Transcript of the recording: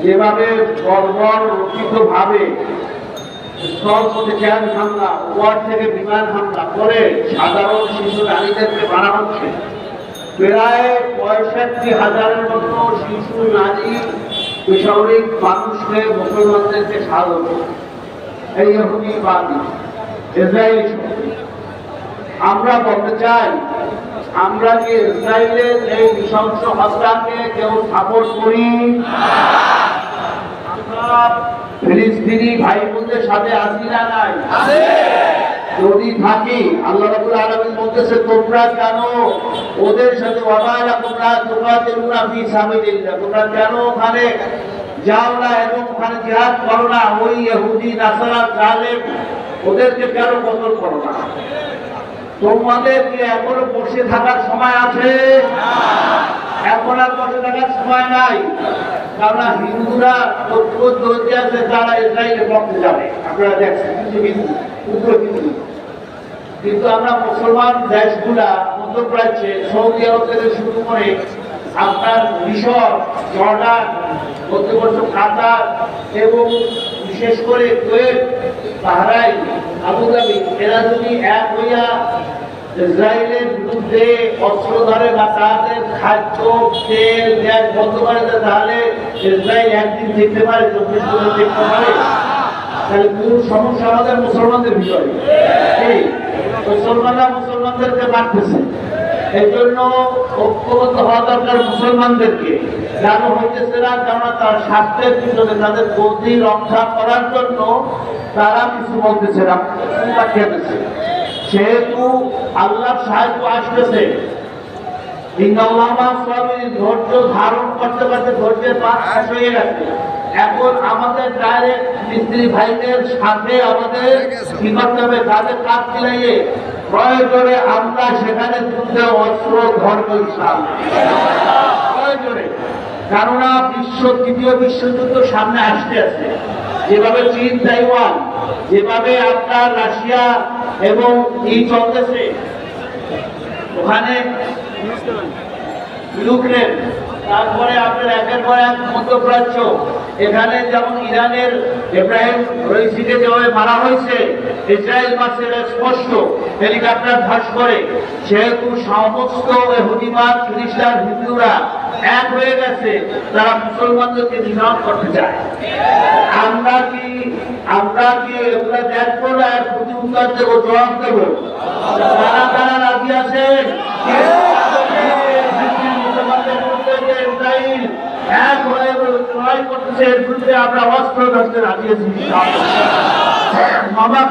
যেভাবে বর্বরচিতভাবে স্থলপথে ট্যাঙ্ক হামলা, উপর থেকে বিমান হামলা করে সাধারণ শিশু নারীদেরকে মারা হচ্ছে। প্রায় 65,000-এর মতো শিশু নারী বেসামরিক মানুষকে মুসলমানদেরকে সাহায্য করছে এই ইহুদিবাদী ইসরায়েলি শক্তি। আমরা বলতে চাই, আমরা কি ইসরায়েলের এই নৃশংস হত্যাকে কেউ সাপোর্ট করি? আমরা ফিলিস্তিনি ভাই বোনদের সাথে আছি না নাই? যদি থাকি, আল্লাহ রাব্বুল আলামিন বলতেছে তোমরা কেন ওদের সাথে তোমরা কেন ওখানে যাও না এবং ওখানে জিহাদ করো না? ওই ইহুদি নাসারা জালেম ওদেরকে কেন কতল করো না? তোমাদের কি এখনো বসে থাকার সময় আছে? এখন আর বসে থাকার সময় নাই। কারণ হিন্দুরা আছে, তারা ইসরায়েলের পক্ষে যাবে। আপনারা দেখছেন কিন্তু আমরা মুসলমান দেশগুলা মধ্যপ্রাচ্যে সৌদি আরব থেকে শুরু করে আপনার মিশর, জর্ডান, মধ্যপ্রাচ্য কাতার এবং বিশেষ করে কুয়েত, বাহরাইন, আবুধাবি, এরা যদি এক হইয়া ইসরায়েলের বিরুদ্ধে অস্ত্র ধরে বা তাদের খাদ্য তেল গ্যাস বন্ধ করে দেয়, তাহলে ইসরায়েল একদিন দেখতে পারে, 24 ঘন্টা দেখতে পারে। তাহলে কোন সমস্যা আমাদের মুসলমানদের ভিতরে? মুসলমানরা মুসলমানদেরকে মারতেছে। এই জন্য ঐক্যবদ্ধ হওয়া দরকার মুসলমানদেরকে। কেন হইতেছে না? কেননা তার স্বার্থের পিছনে, তাদের গতি রক্ষা করার জন্য তারা কিছু বলতেছে না, পাঠিয়েছে। সেহেতু আল্লাহর সাহায্য আসতেছে। ধৈর্য ধারণ করতে করতে ধৈর্যের পাঠ শেষ হয়ে গেছে। এখন আমাদের ডাইরেক্ট মিস্ত্রি ভাইদের সাথে আমাদের কি করতে হবে? তাদের কাজ মিলাইয়ে প্রয়োজনে আমরা সেখানে যুদ্ধে অস্ত্র ধরব ইনশাআল্লাহ, প্রয়োজনে। কেননা তৃতীয় বিশ্বযুদ্ধ সামনে আসতে আছে। যেভাবে চীন, তাইওয়ান, যেভাবে আপনার রাশিয়া এবং চলতেছে, ওখানে ইউক্রেন, তারপরে আপনার একের পর এক মধ্যপ্রাচ্য, এখানে যেমন ইরানের ইব্রাহিম রইসিকে যেভাবে মারা হয়েছে, ইসরায়েল মারছে, স্পষ্ট হেলিকপ্টার ধ্বস করে। সেহেতু সমস্ত ইহুদিবাদ, খ্রিস্টান, হিন্দুরা এক হয়ে গেছে, তারা মুসলমানদেরকে নিধন করতে চায়। আমরা কি এগুলা দেখবো না? প্রতি উত্তর দেবো, জবাব দেবো। তারা রাজি আছেন? এক হয়ে লড়াই করতেছে, এর বিরুদ্ধে আমরা অস্ত্র ধরতে রাজি আছি। আল্লাহ